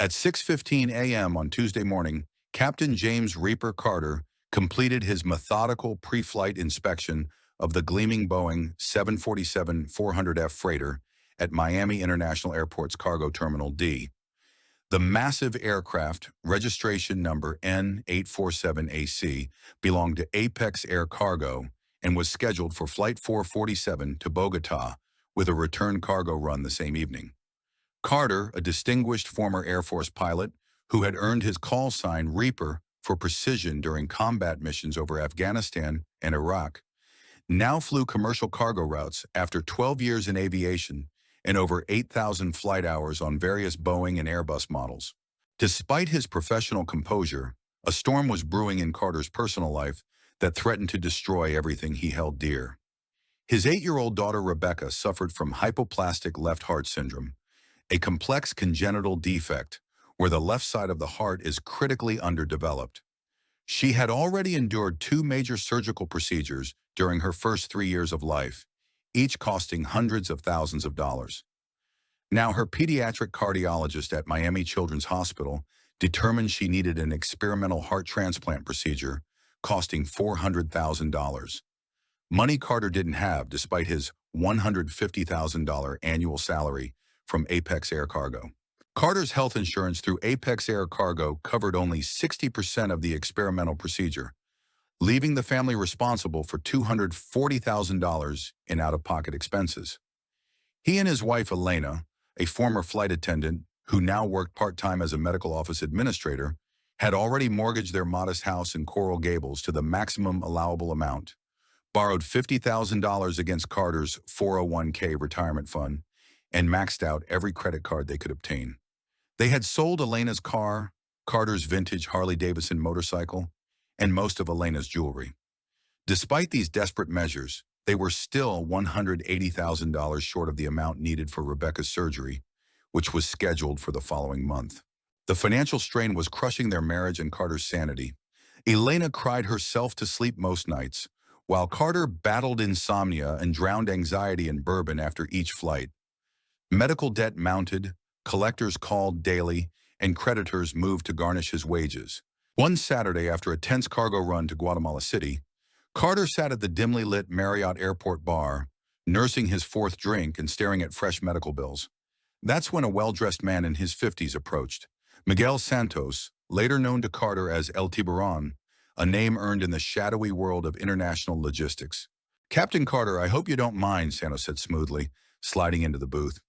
At 6:15 a.m. on Tuesday morning, Captain James Reaper Carter completed his methodical pre-flight inspection of the gleaming Boeing 747-400F freighter at Miami International Airport's Cargo Terminal D. The massive aircraft, registration number N847AC, belonged to Apex Air Cargo and was scheduled for Flight 447 to Bogota with a return cargo run the same evening. Carter, a distinguished former Air Force pilot who had earned his call sign Reaper for precision during combat missions over Afghanistan and Iraq, now flew commercial cargo routes after 12 years in aviation and over 8,000 flight hours on various Boeing and Airbus models. Despite his professional composure, a storm was brewing in Carter's personal life that threatened to destroy everything he held dear. His 8-year-old daughter Rebecca suffered from hypoplastic left heart syndrome, a complex congenital defect where the left side of the heart is critically underdeveloped. She had already endured 2 major surgical procedures during her first 3 years of life, each costing hundreds of thousands of dollars. Now, her pediatric cardiologist at Miami Children's Hospital determined she needed an experimental heart transplant procedure costing $400,000. Money Carter didn't have despite his $150,000 annual salary from Apex Air Cargo. Carter's health insurance through Apex Air Cargo covered only 60% of the experimental procedure, leaving the family responsible for $240,000 in out-of-pocket expenses. He and his wife Elena, a former flight attendant who now worked part-time as a medical office administrator, had already mortgaged their modest house in Coral Gables to the maximum allowable amount, borrowed $50,000 against Carter's 401k retirement fund, and maxed out every credit card they could obtain. They had sold Elena's car, Carter's vintage Harley-Davidson motorcycle, and most of Elena's jewelry. Despite these desperate measures, they were still $180,000 short of the amount needed for Rebecca's surgery, which was scheduled for the following month. The financial strain was crushing their marriage and Carter's sanity. Elena cried herself to sleep most nights, while Carter battled insomnia and drowned anxiety in bourbon after each flight. Medical debt mounted, collectors called daily, and creditors moved to garnish his wages. One Saturday, after a tense cargo run to Guatemala City, Carter sat at the dimly lit Marriott Airport bar, nursing his 4th drink and staring at fresh medical bills. That's when a well-dressed man in his 50s approached. Miguel Santos, later known to Carter as El Tiburon, a name earned in the shadowy world of international logistics. "Captain Carter, I hope you don't mind," Santos said smoothly, sliding into the booth.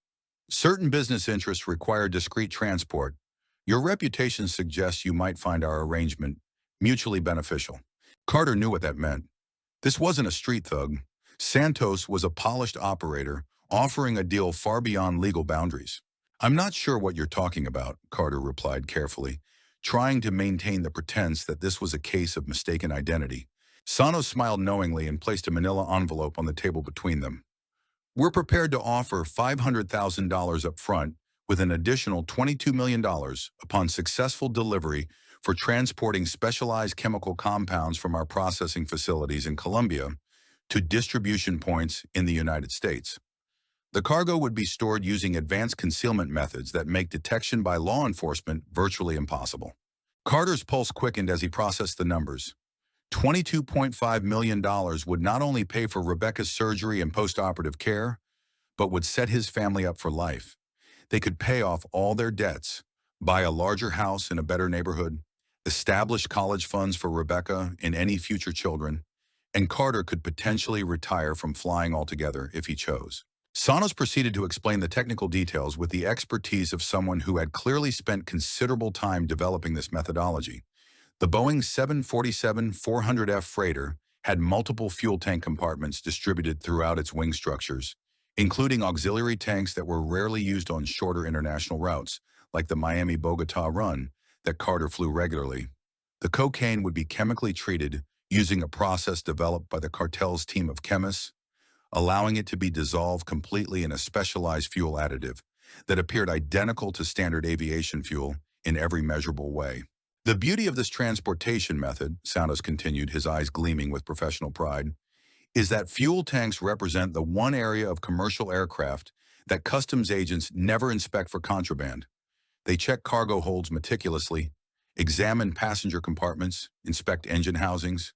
"Certain business interests require discreet transport. Your reputation suggests you might find our arrangement mutually beneficial." Carter knew what that meant. This wasn't a street thug. Santos was a polished operator, offering a deal far beyond legal boundaries. "I'm not sure what you're talking about," Carter replied carefully, trying to maintain the pretense that this was a case of mistaken identity. Santos smiled knowingly and placed a manila envelope on the table between them. "We're prepared to offer $500,000 up front with an additional $22 million upon successful delivery for transporting specialized chemical compounds from our processing facilities in Colombia to distribution points in the United States. The cargo would be stored using advanced concealment methods that make detection by law enforcement virtually impossible." Carter's pulse quickened as he processed the numbers. $22.5 million would not only pay for Rebecca's surgery and post-operative care, but would set his family up for life. They could pay off all their debts, buy a larger house in a better neighborhood, establish college funds for Rebecca and any future children, and Carter could potentially retire from flying altogether if he chose. Santos proceeded to explain the technical details with the expertise of someone who had clearly spent considerable time developing this methodology. The Boeing 747-400F freighter had multiple fuel tank compartments distributed throughout its wing structures, including auxiliary tanks that were rarely used on shorter international routes, like the Miami-Bogota run that Carter flew regularly. The cocaine would be chemically treated using a process developed by the cartel's team of chemists, allowing it to be dissolved completely in a specialized fuel additive that appeared identical to standard aviation fuel in every measurable way. "The beauty of this transportation method," Santos continued, his eyes gleaming with professional pride, "is that fuel tanks represent the one area of commercial aircraft that customs agents never inspect for contraband. They check cargo holds meticulously, examine passenger compartments, inspect engine housings,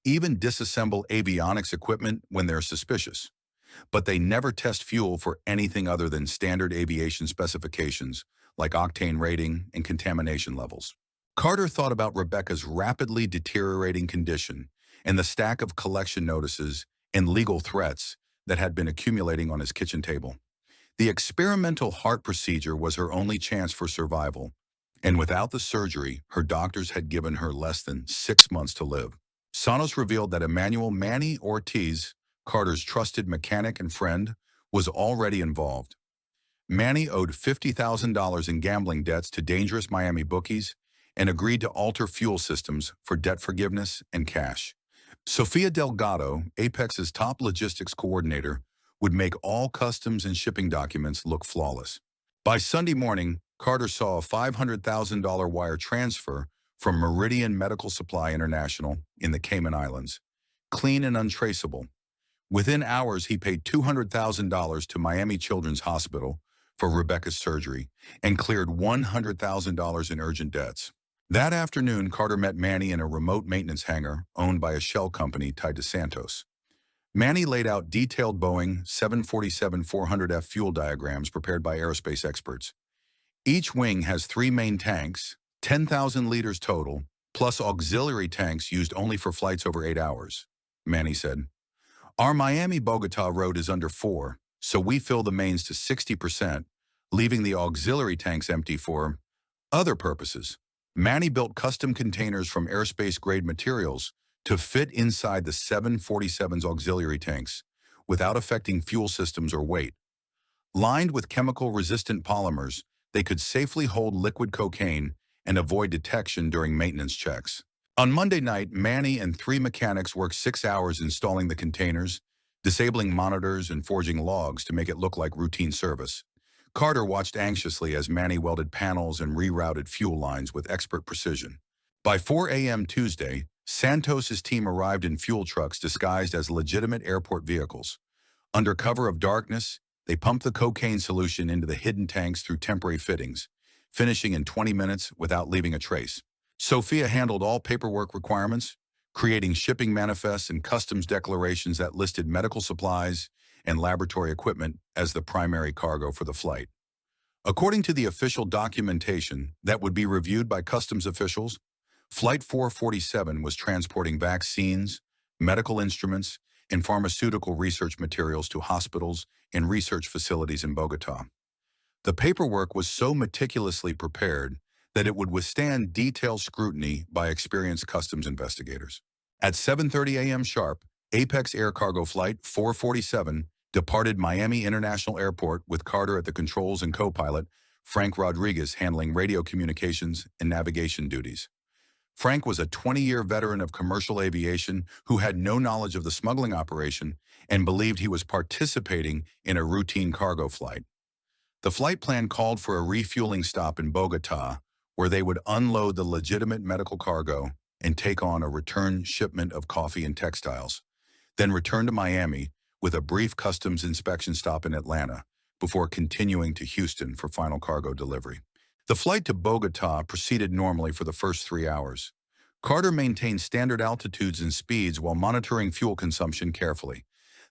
even disassemble avionics equipment when they're suspicious. But they never test fuel for anything other than standard aviation specifications like octane rating and contamination levels. Carter thought about Rebecca's rapidly deteriorating condition and the stack of collection notices and legal threats that had been accumulating on his kitchen table. The experimental heart procedure was her only chance for survival, and without the surgery, her doctors had given her less than 6 months to live. Sonos revealed that Emmanuel Manny Ortiz, Carter's trusted mechanic and friend, was already involved. Manny owed $50,000 in gambling debts to dangerous Miami bookies and agreed to alter fuel systems for debt forgiveness and cash. Sofia Delgado, Apex's top logistics coordinator, would make all customs and shipping documents look flawless. By Sunday morning, Carter saw a $500,000 wire transfer from Meridian Medical Supply International in the Cayman Islands, clean and untraceable. Within hours, he paid $200,000 to Miami Children's Hospital for Rebecca's surgery and cleared $100,000 in urgent debts. That afternoon, Carter met Manny in a remote maintenance hangar owned by a shell company tied to Santos. Manny laid out detailed Boeing 747-400F fuel diagrams prepared by aerospace experts. Each wing has 3 main tanks, 10,000 liters total, plus auxiliary tanks used only for flights over 8 hours, Manny said. Our Miami-Bogota road is under 4, so we fill the mains to 60%, leaving the auxiliary tanks empty for other purposes. Manny built custom containers from airspace-grade materials to fit inside the 747's auxiliary tanks without affecting fuel systems or weight. Lined with chemical-resistant polymers, they could safely hold liquid cocaine and avoid detection during maintenance checks. On Monday night, Manny and 3 mechanics worked 6 hours installing the containers, disabling monitors and forging logs to make it look like routine service. Carter watched anxiously as Manny welded panels and rerouted fuel lines with expert precision. By 4 a.m. Tuesday, Santos's team arrived in fuel trucks disguised as legitimate airport vehicles. Under cover of darkness, they pumped the cocaine solution into the hidden tanks through temporary fittings, finishing in 20 minutes without leaving a trace. Sophia handled all paperwork requirements, creating shipping manifests and customs declarations that listed medical supplies and laboratory equipment as the primary cargo for the flight. According to the official documentation that would be reviewed by customs officials, Flight 447 was transporting vaccines, medical instruments, and pharmaceutical research materials to hospitals and research facilities in Bogota. The paperwork was so meticulously prepared that it would withstand detailed scrutiny by experienced customs investigators. At 7:30 a.m. sharp, Apex Air Cargo Flight 447 departed Miami International Airport with Carter at the controls and co-pilot, Frank Rodriguez, handling radio communications and navigation duties. Frank was a 20-year veteran of commercial aviation who had no knowledge of the smuggling operation and believed he was participating in a routine cargo flight. The flight plan called for a refueling stop in Bogota, where they would unload the legitimate medical cargo and take on a return shipment of coffee and textiles, then return to Miami with a brief customs inspection stop in Atlanta before continuing to Houston for final cargo delivery. The flight to Bogota proceeded normally for the first 3 hours. Carter maintained standard altitudes and speeds while monitoring fuel consumption carefully.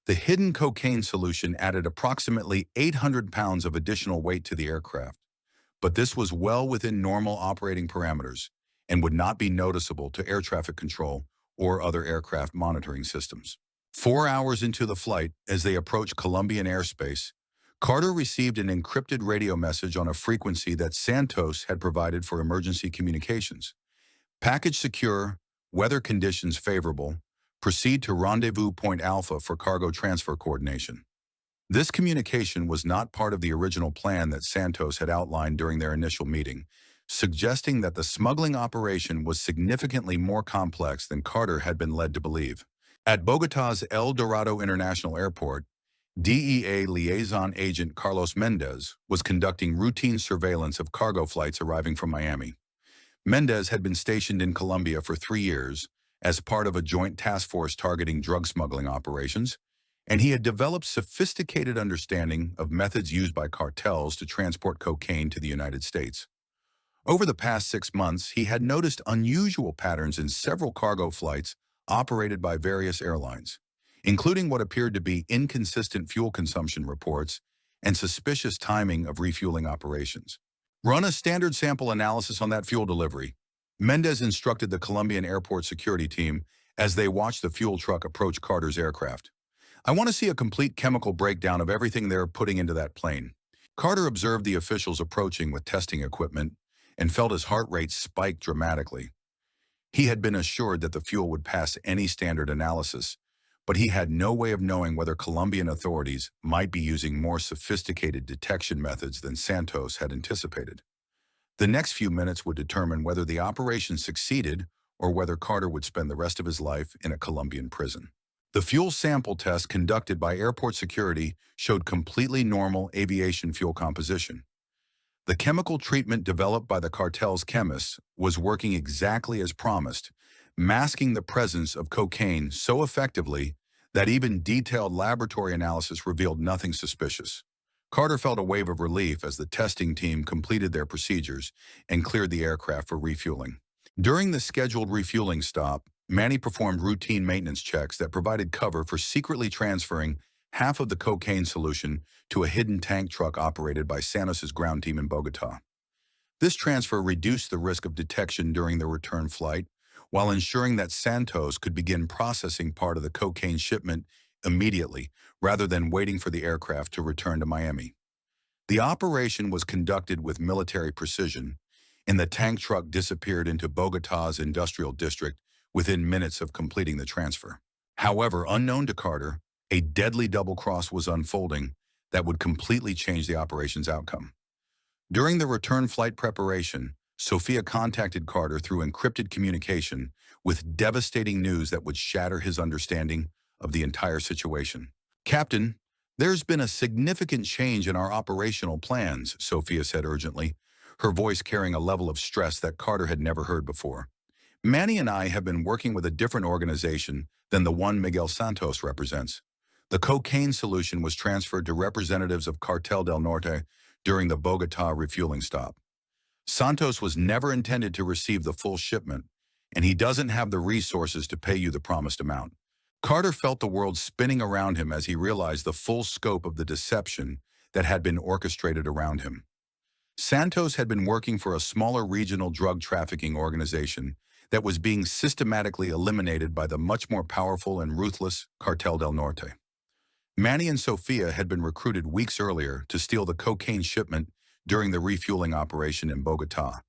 The hidden cocaine solution added approximately 800 pounds of additional weight to the aircraft, but this was well within normal operating parameters and would not be noticeable to air traffic control or other aircraft monitoring systems. 4 hours into the flight, as they approached Colombian airspace, Carter received an encrypted radio message on a frequency that Santos had provided for emergency communications. Package secure, weather conditions favorable, proceed to rendezvous point Alpha for cargo transfer coordination. This communication was not part of the original plan that Santos had outlined during their initial meeting, suggesting that the smuggling operation was significantly more complex than Carter had been led to believe. At Bogota's El Dorado International Airport, DEA liaison agent Carlos Mendez was conducting routine surveillance of cargo flights arriving from Miami. Mendez had been stationed in Colombia for 3 years as part of a joint task force targeting drug smuggling operations, and he had developed sophisticated understanding of methods used by cartels to transport cocaine to the United States. Over the past 6 months, he had noticed unusual patterns in several cargo flights operated by various airlines, including what appeared to be inconsistent fuel consumption reports and suspicious timing of refueling operations. Run a standard sample analysis on that fuel delivery. Mendez instructed the Colombian airport security team as they watched the fuel truck approach Carter's aircraft. I want to see a complete chemical breakdown of everything they're putting into that plane. Carter observed the officials approaching with testing equipment and felt his heart rate spike dramatically. He had been assured that the fuel would pass any standard analysis, but he had no way of knowing whether Colombian authorities might be using more sophisticated detection methods than Santos had anticipated. The next few minutes would determine whether the operation succeeded or whether Carter would spend the rest of his life in a Colombian prison. The fuel sample test conducted by airport security showed completely normal aviation fuel composition. The chemical treatment developed by the cartel's chemists was working exactly as promised, masking the presence of cocaine so effectively that even detailed laboratory analysis revealed nothing suspicious. Carter felt a wave of relief as the testing team completed their procedures and cleared the aircraft for refueling. During the scheduled refueling stop, Manny performed routine maintenance checks that provided cover for secretly transferring half of the cocaine solution to a hidden tank truck operated by Santos's ground team in Bogota. This transfer reduced the risk of detection during the return flight, while ensuring that Santos could begin processing part of the cocaine shipment immediately, rather than waiting for the aircraft to return to Miami. The operation was conducted with military precision, and the tank truck disappeared into Bogota's industrial district within minutes of completing the transfer. However, unknown to Carter, a deadly double-cross was unfolding that would completely change the operation's outcome. During the return flight preparation, Sofia contacted Carter through encrypted communication with devastating news that would shatter his understanding of the entire situation. "Captain, there's been a significant change in our operational plans," Sofia said urgently, her voice carrying a level of stress that Carter had never heard before. "Manny and I have been working with a different organization than the one Miguel Santos represents. The cocaine solution was transferred to representatives of Cartel del Norte during the Bogota refueling stop. Santos was never intended to receive the full shipment, and he doesn't have the resources to pay you the promised amount." Carter felt the world spinning around him as he realized the full scope of the deception that had been orchestrated around him. Santos had been working for a smaller regional drug trafficking organization that was being systematically eliminated by the much more powerful and ruthless Cartel del Norte. Manny and Sofia had been recruited weeks earlier to steal the cocaine shipment during the refueling operation in Bogota,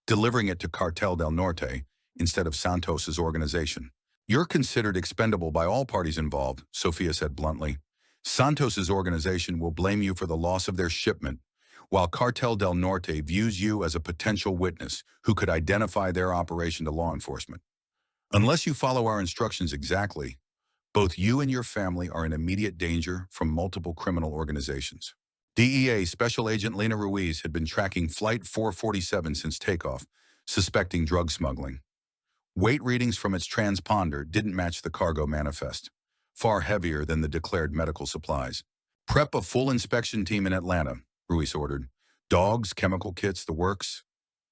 delivering it to Cartel del Norte instead of Santos's organization. "You're considered expendable by all parties involved," Sofia said bluntly. "Santos's organization will blame you for the loss of their shipment, while Cartel del Norte views you as a potential witness who could identify their operation to law enforcement. Unless you follow our instructions exactly, both you and your family are in immediate danger from multiple criminal organizations." DEA Special Agent Lena Ruiz had been tracking Flight 447 since takeoff, suspecting drug smuggling. Weight readings from its transponder didn't match the cargo manifest, far heavier than the declared medical supplies. "Prep a full inspection team in Atlanta," Ruiz ordered. "Dogs, chemical kits, the works.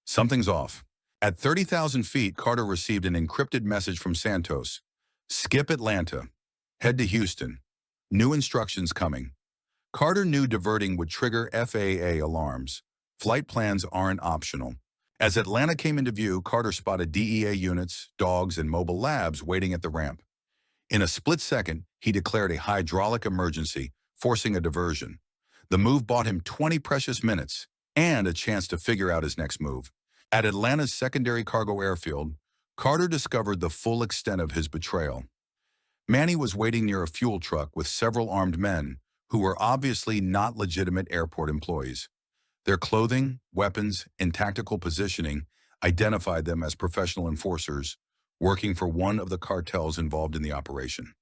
Something's off." At 30,000 feet, Carter received an encrypted message from Santos. "Skip Atlanta. Head to Houston. New instructions coming." Carter knew diverting would trigger FAA alarms. Flight plans aren't optional. As Atlanta came into view, Carter spotted DEA units, dogs, and mobile labs waiting at the ramp. In a split second, he declared a hydraulic emergency, forcing a diversion. The move bought him 20 precious minutes and a chance to figure out his next move. At Atlanta's secondary cargo airfield, Carter discovered the full extent of his betrayal. Manny was waiting near a fuel truck with several armed men who were obviously not legitimate airport employees. Their clothing, weapons, and tactical positioning identified them as professional enforcers working for one of the cartels involved in the operation.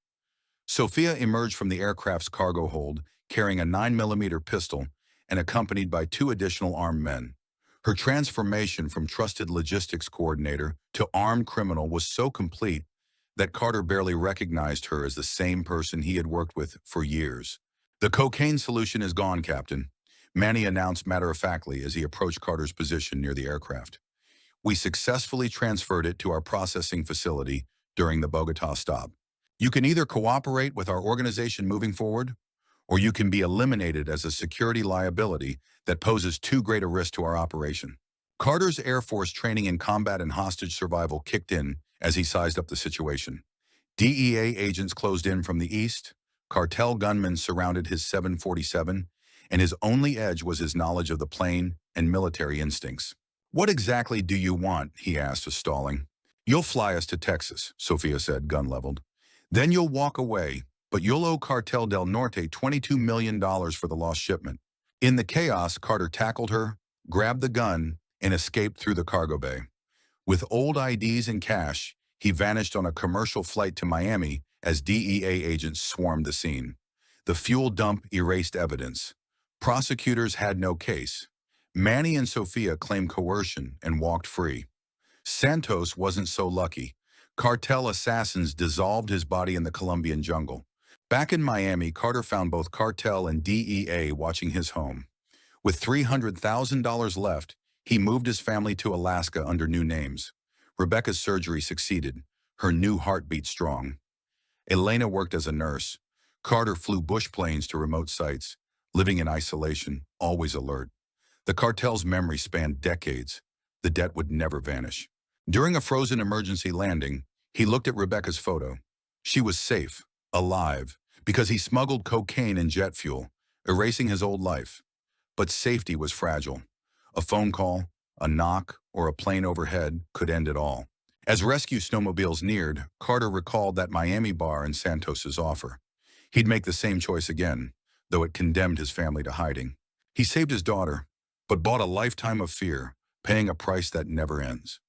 Sofia emerged from the aircraft's cargo hold carrying a 9mm pistol and accompanied by 2 additional armed men. Her transformation from trusted logistics coordinator to armed criminal was so complete that Carter barely recognized her as the same person he had worked with for years. "The cocaine solution is gone, Captain. Manny announced matter-of-factly as he approached Carter's position near the aircraft. We successfully transferred it to our processing facility during the Bogota stop. You can either cooperate with our organization moving forward, or you can be eliminated as a security liability that poses too great a risk to our operation. Carter's Air Force training in combat and hostage survival kicked in as he sized up the situation. DEA agents closed in from the east, cartel gunmen surrounded his 747, and his only edge was his knowledge of the plane and military instincts. "What exactly do you want?" he asked, stalling. "You'll fly us to Texas," Sophia said, gun leveled. "Then you'll walk away, but you'll owe Cartel del Norte $22 million for the lost shipment." In the chaos, Carter tackled her, grabbed the gun, and escaped through the cargo bay. With old IDs and cash, he vanished on a commercial flight to Miami as DEA agents swarmed the scene. The fuel dump erased evidence. Prosecutors had no case. Manny and Sophia claimed coercion and walked free. Santos wasn't so lucky. Cartel assassins dissolved his body in the Colombian jungle. Back in Miami, Carter found both Cartel and DEA watching his home. With $300,000 left, he moved his family to Alaska under new names. Rebecca's surgery succeeded, her new heartbeat strong. Elena worked as a nurse. Carter flew bush planes to remote sites, living in isolation, always alert. The cartel's memory spanned decades. The debt would never vanish. During a frozen emergency landing, he looked at Rebecca's photo. She was safe, alive, because he smuggled cocaine and jet fuel, erasing his old life. But safety was fragile. A phone call, a knock, or a plane overhead could end it all. As rescue snowmobiles neared, Carter recalled that Miami bar and Santos's offer. He'd make the same choice again, though it condemned his family to hiding. He saved his daughter, but bought a lifetime of fear, paying a price that never ends.